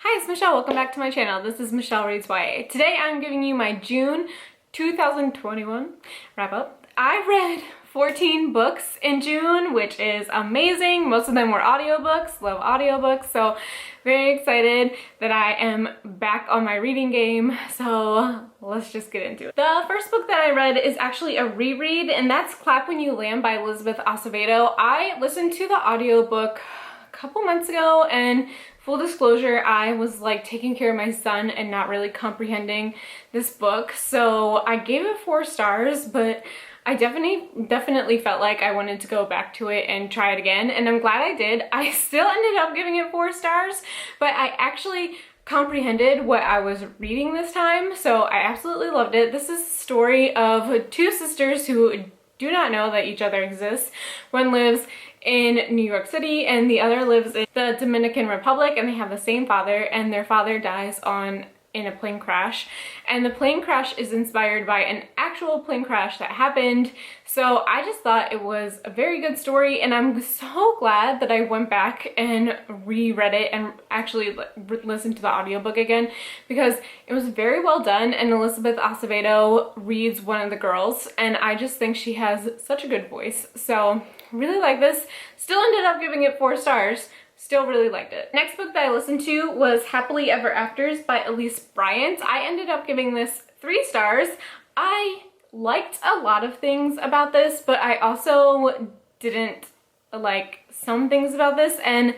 Hi, it's Michelle. Welcome back to my channel. This is Michelle Reads YA. Today I'm giving you my June 2021 wrap up. I read 14 books in June, which is amazing. Most of them were audiobooks. Love audiobooks, so very excited that I am back on my reading game. So let's just get into it. The first book that I read is actually a reread, and that's Clap When You Land by Elizabeth Acevedo. I listened to the audiobook a couple months ago, and full disclosure, I was like taking care of my son and not really comprehending this book, so I gave it 4 stars, but I definitely felt like I wanted to go back to it and try it again, and I'm glad I did. I still ended up giving it 4 stars, but I actually comprehended what I was reading this time, so I absolutely loved it. This is a story of 2 sisters who do not know that each other exists. One lives in New York City and the other lives in the Dominican Republic, and they have the same father, and their father dies in a plane crash, and the plane crash is inspired by an actual plane crash that happened. So I just thought it was a very good story, and I'm so glad that I went back and reread it and actually listened to the audiobook again, because it was very well done, and Elizabeth Acevedo reads one of the girls, and I just think she has such a good voice. So really like this. Still ended up giving it 4 stars. Still really liked it. Next book that I listened to was Happily Ever Afters by Elise Bryant. I ended up giving this 3 stars. I liked a lot of things about this, but I also didn't like some things about this, and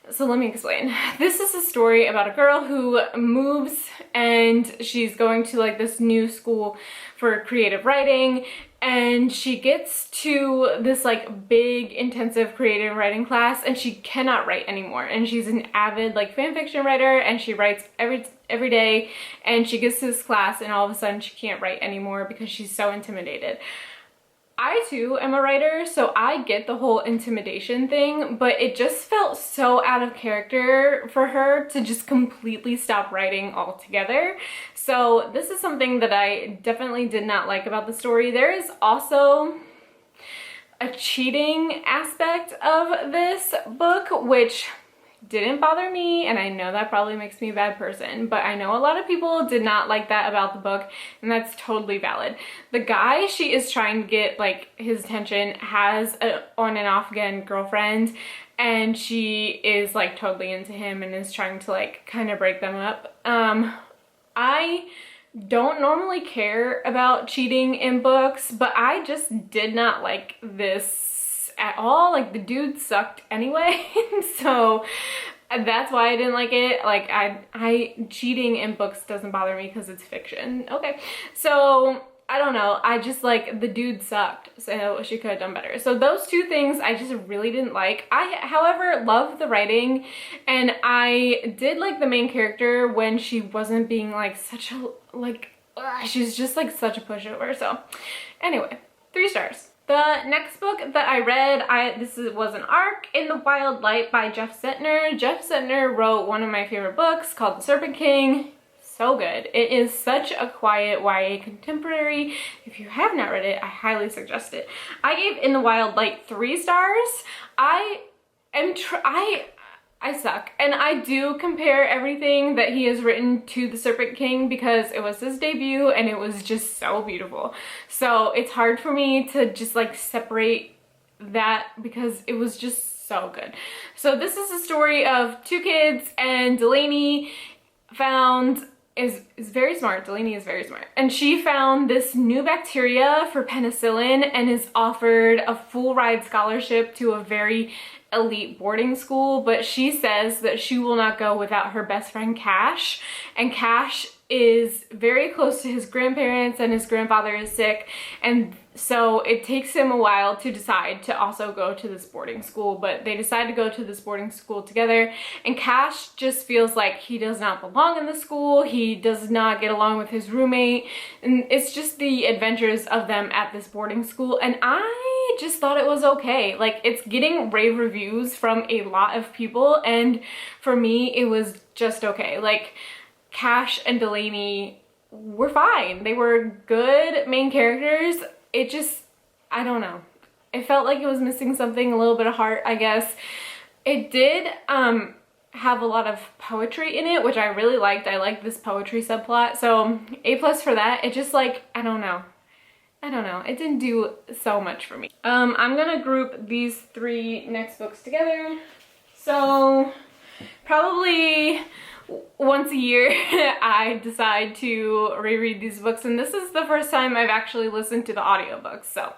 so let me explain. This is a story about a girl who moves, and she's going to like this new school for creative writing, and she gets to this like big intensive creative writing class, and she cannot write anymore, and she's an avid like fan fiction writer, and she writes every day, and she gets to this class and all of a sudden she can't write anymore because she's so intimidated. I too am a writer, so I get the whole intimidation thing, but it just felt so out of character for her to just completely stop writing altogether. So this is something that I definitely did not like about the story. There is also a cheating aspect of this book, which didn't bother me, and I know that probably makes me a bad person, but I know a lot of people did not like that about the book, and that's totally valid. The guy she is trying to get like his attention has an on and off again girlfriend, and she is like totally into him and is trying to like kind of break them up. I don't normally care about cheating in books, but I just did not like this at all. Like, the dude sucked anyway. So that's why I didn't like it. Like, I cheating in books doesn't bother me because it's fiction. Okay, so I don't know, I just like the dude sucked, so she could have done better. So those 2 things I just really didn't like. I however love the writing, and I did like the main character when she wasn't being like such a like she's just like such a pushover. So anyway, 3 stars. The next book that I read, was an arc, In the Wild Light by Jeff Settner. Jeff Settner wrote one of my favorite books called The Serpent King. So good. It is such a quiet YA contemporary. If you have not read it, I highly suggest it. I gave In the Wild Light 3 stars. I suck, and I do compare everything that he has written to The Serpent King because it was his debut and it was just so beautiful. So it's hard for me to just like separate that because it was just so good. So this is a story of 2 kids, and Delaney is very smart. Delaney is very smart, and she found this new bacteria for penicillin and is offered a full ride scholarship to a very elite boarding school, but she says that she will not go without her best friend Cash, and Cash is very close to his grandparents and his grandfather is sick, and so it takes him a while to decide to also go to this boarding school, but they decide to go to this boarding school together, and Cash just feels like he does not belong in the school. He does not get along with his roommate, and it's just the adventures of them at this boarding school, and I just thought it was okay. Like, it's getting rave reviews from a lot of people, and for me it was just okay. Like, Cash and Delaney were fine. They were good main characters. It just, I don't know. It felt like it was missing something, a little bit of heart, I guess. It did have a lot of poetry in it, which I really liked. I liked this poetry subplot, so A+ for that. It just like, I don't know, it didn't do so much for me. I'm gonna group these 3 next books together. So probably once a year I decide to reread these books, and this is the first time I've actually listened to the audiobooks, so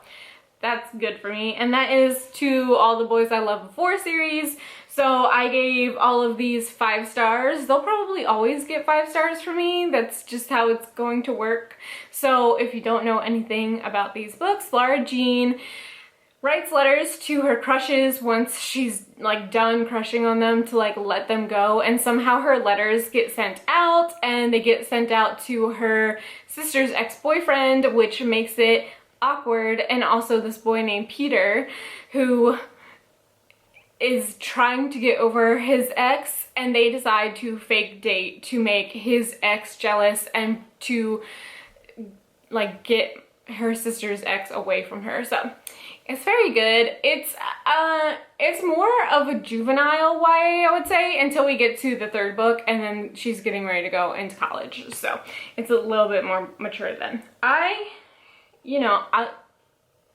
that's good for me. And that is To All the Boys I Loved Before series. So I gave all of these 5 stars. They'll probably always get 5 stars for me. That's just how it's going to work. So if you don't know anything about these books, Lara Jean writes letters to her crushes once she's like done crushing on them to like let them go, and somehow her letters get sent out, and they get sent out to her sister's ex-boyfriend, which makes it awkward. And also this boy named Peter who is trying to get over his ex, and they decide to fake date to make his ex jealous and to like get her sister's ex away from her. So it's very good. It's more of a juvenile YA, I would say, until we get to the 3rd book, and then she's getting ready to go into college. So it's a little bit more mature then.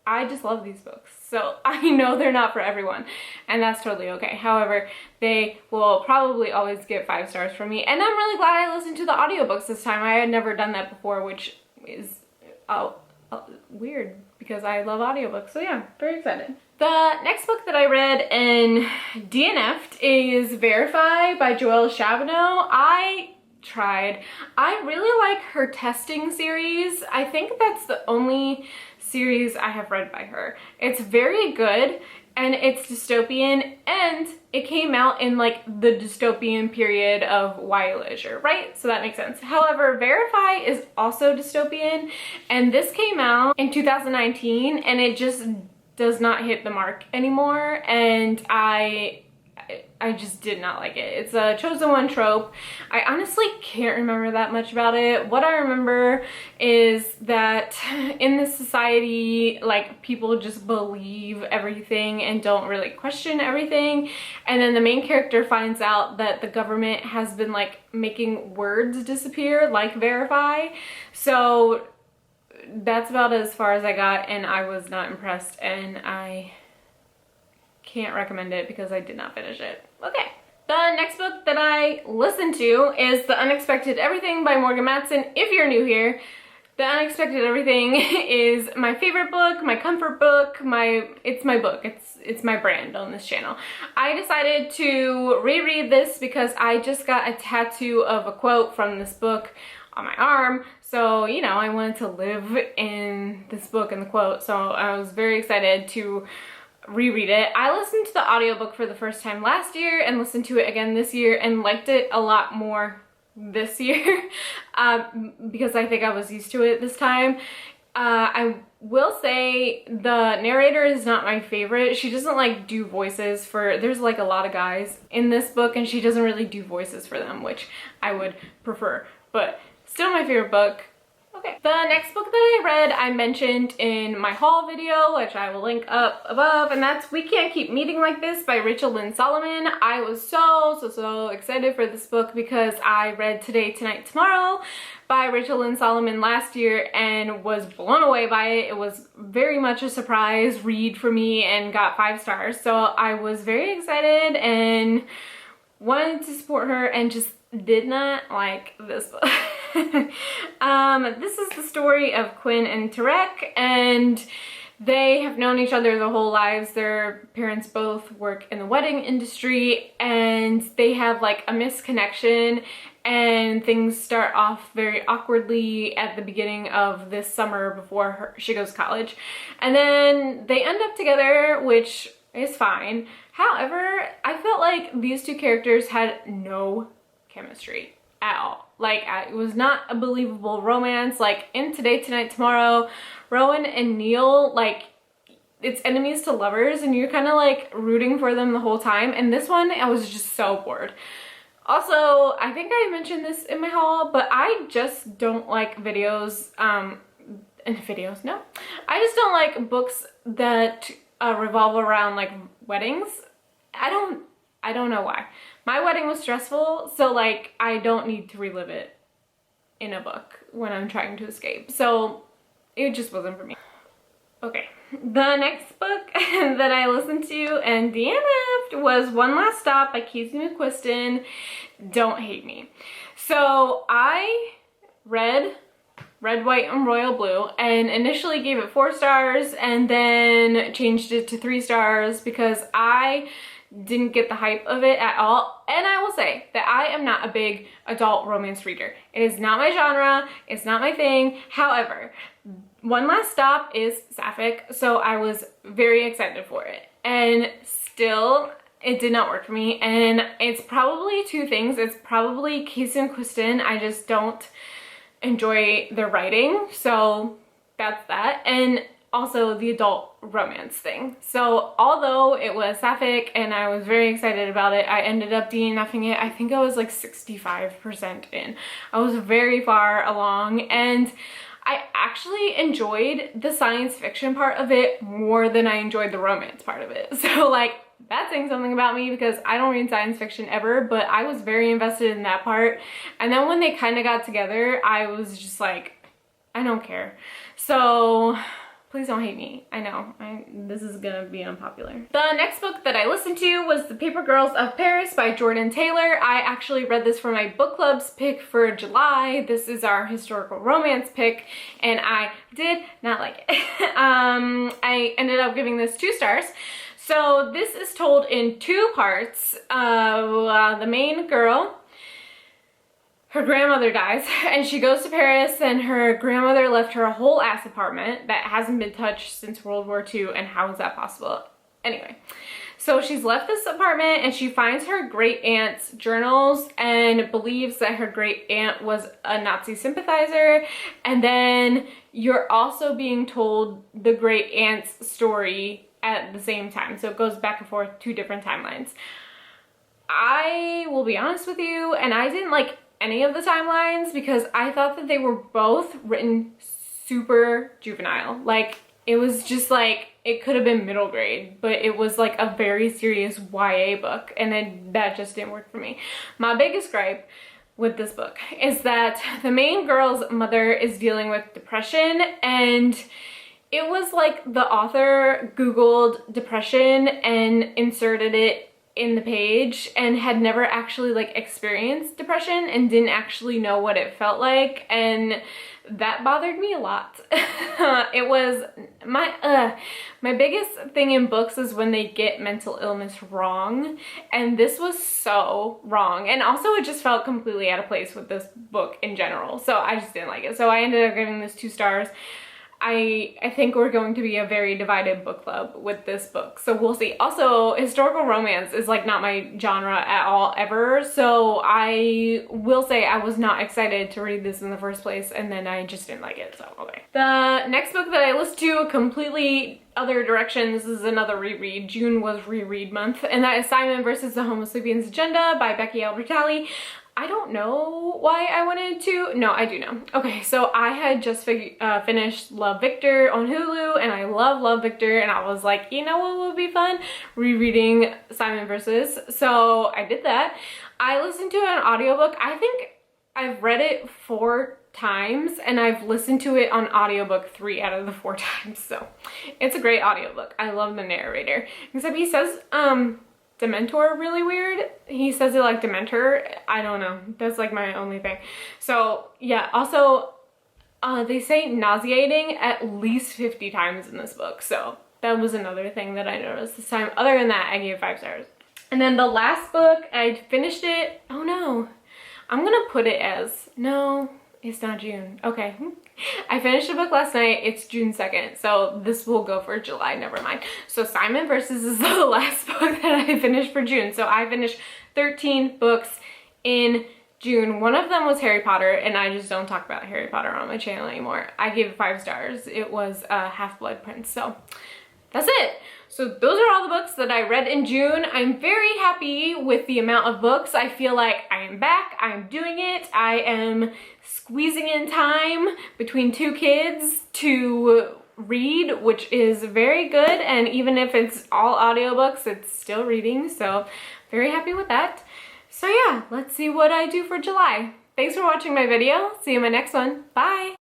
I just love these books, so I know they're not for everyone, and that's totally okay. However, they will probably always get 5 stars from me, and I'm really glad I listened to the audiobooks this time. I had never done that before, which is weird because I love audiobooks, so yeah, very excited. The next book that I read and DNF'd is Verify by Joelle Charbonneau. I really like her testing series. I think that's the only series I have read by her. It's very good, and it's dystopian, and it came out in like the dystopian period of YA literature, right? So that makes sense. However, Verify is also dystopian, and this came out in 2019, and it just does not hit the mark anymore, and I just did not like it. It's a chosen one trope. I honestly can't remember that much about it. What I remember is that in this society, like, people just believe everything and don't really question everything. And then the main character finds out that the government has been like making words disappear, like verify. So that's about as far as I got, and I was not impressed, and I can't recommend it because I did not finish it. Okay. The next book that I listened to is The Unexpected Everything by Morgan Matson. If you're new here, The Unexpected Everything is my favorite book, my comfort book, it's my book. It's my brand on this channel. I decided to reread this because I just got a tattoo of a quote from this book on my arm. So, you know, I wanted to live in this book and the quote. So I was very excited to reread it. I listened to the audiobook for the first time last year and listened to it again this year and liked it a lot more this year because I think I was used to it this time. I will say the narrator is not my favorite. She doesn't like do voices for, there's like a lot of guys in this book and she doesn't really do voices for them, which I would prefer, but still my favorite book. Okay, the next book that I read I mentioned in my haul video, which I will link up above, and that's We Can't Keep Meeting Like This by Rachel Lynn Solomon. I was so excited for this book because I read Today, Tonight, Tomorrow by Rachel Lynn Solomon last year and was blown away by it. It was very much a surprise read for me and got 5 stars. So I was very excited and wanted to support her and just did not like this book. This is the story of Quinn and Tarek, and they have known each other their whole lives. Their parents both work in the wedding industry, and they have like a misconnection, and things start off very awkwardly at the beginning of this summer before she goes to college. And then they end up together, which is fine. However, I felt like these two characters had no chemistry at all. Like, it was not a believable romance. Like, in Today, Tonight, Tomorrow, Rowan and Neil, like, it's enemies to lovers and you're kind of like rooting for them the whole time. And this one, I was just so bored. Also, I think I mentioned this in my haul, but I just don't like videos, I just don't like books that revolve around like weddings. I don't I don't know why. My wedding was stressful, so like I don't need to relive it in a book when I'm trying to escape. So it just wasn't for me. Okay, the next book that I listened to and DNF'd was One Last Stop by Casey McQuiston. Don't hate me. So I read Red, White, and Royal Blue and initially gave it 4 stars and then changed it to 3 stars because I didn't get the hype of it at all. And I will say that I am not a big adult romance reader. It is not my genre, it's not my thing. However, One Last Stop is sapphic, so I was very excited for it. And still, it did not work for me. And it's probably 2 things. It's probably Casey and Kristen. I just don't enjoy their writing, so that's that. And also the adult romance thing. So although it was sapphic and I was very excited about it, I ended up DNFing it. I think I was like 65% in. I was very far along, and I actually enjoyed the science fiction part of it more than I enjoyed the romance part of it. So like, that's saying something about me because I don't read science fiction ever, but I was very invested in that part. And then when they kind of got together, I was just like, I don't care. So please don't hate me. I know, this is gonna be unpopular. The next book that I listened to was The Paper Girls of Paris by Jordan Taylor. I actually read this for my book club's pick for July. This is our historical romance pick, and I did not like it. I ended up giving this 2 stars. So this is told in 2 parts. The main girl, her grandmother dies and she goes to Paris, and her grandmother left her a whole ass apartment that hasn't been touched since World War II, and how is that possible? Anyway, so she's left this apartment and she finds her great aunt's journals and believes that her great aunt was a Nazi sympathizer. And then you're also being told the great aunt's story at the same time. So it goes back and forth, 2 different timelines. I will be honest with you, and I didn't like any of the timelines because I thought that they were both written super juvenile. Like, it was just like, it could have been middle grade, but it was like a very serious YA book, and that just didn't work for me. My biggest gripe with this book is that the main girl's mother is dealing with depression, and it was like the author Googled depression and inserted it in the page and had never actually like experienced depression and didn't actually know what it felt like, and that bothered me a lot. It was my biggest thing in books is when they get mental illness wrong, and this was so wrong. And also it just felt completely out of place with this book in general, so I just didn't like it. So I ended up giving this 2 stars. I think we're going to be a very divided book club with this book, so we'll see. Also, historical romance is like not my genre at all ever, so I will say I was not excited to read this in the first place, and then I just didn't like it, so okay. The next book that I listened to, completely other direction, this is another reread. June was reread month, and that is Simon versus the Homo Sapiens Agenda by Becky Albertalli. I don't know why I wanted to. No, I do know. Okay, so I had just finished Love, Victor on Hulu, and I love Victor, and I was like, you know what would be fun? Rereading Simon Versus. So I did that. I listened to an audiobook. I think I've read it 4 times, and I've listened to it on audiobook 3 out of the 4 times. So it's a great audiobook. I love the narrator. Except he says, Dementor really weird. He says it like Dementor. I don't know. That's like my only thing. So yeah, also they say nauseating at least 50 times in this book. So that was another thing that I noticed this time. Other than that, I gave 5 stars. And then the last book, I finished it. Oh no. I'm gonna put it as, no, it's not June. Okay. I finished the book last night. It's June 2nd, so this will go for July, never mind. So Simon Versus is the last book that I finished for June. So I finished 13 books in June. One of them was Harry Potter, and I just don't talk about Harry Potter on my channel anymore. I gave it 5 stars. It was Half-Blood Prince, so that's it. So those are all the books that I read in June. I'm very happy with the amount of books. I feel like I am back, I'm doing it. I am squeezing in time between 2 kids to read, which is very good, and even if it's all audiobooks, it's still reading, so very happy with that. So yeah, let's see what I do for July. Thanks for watching my video. See you in my next one. Bye!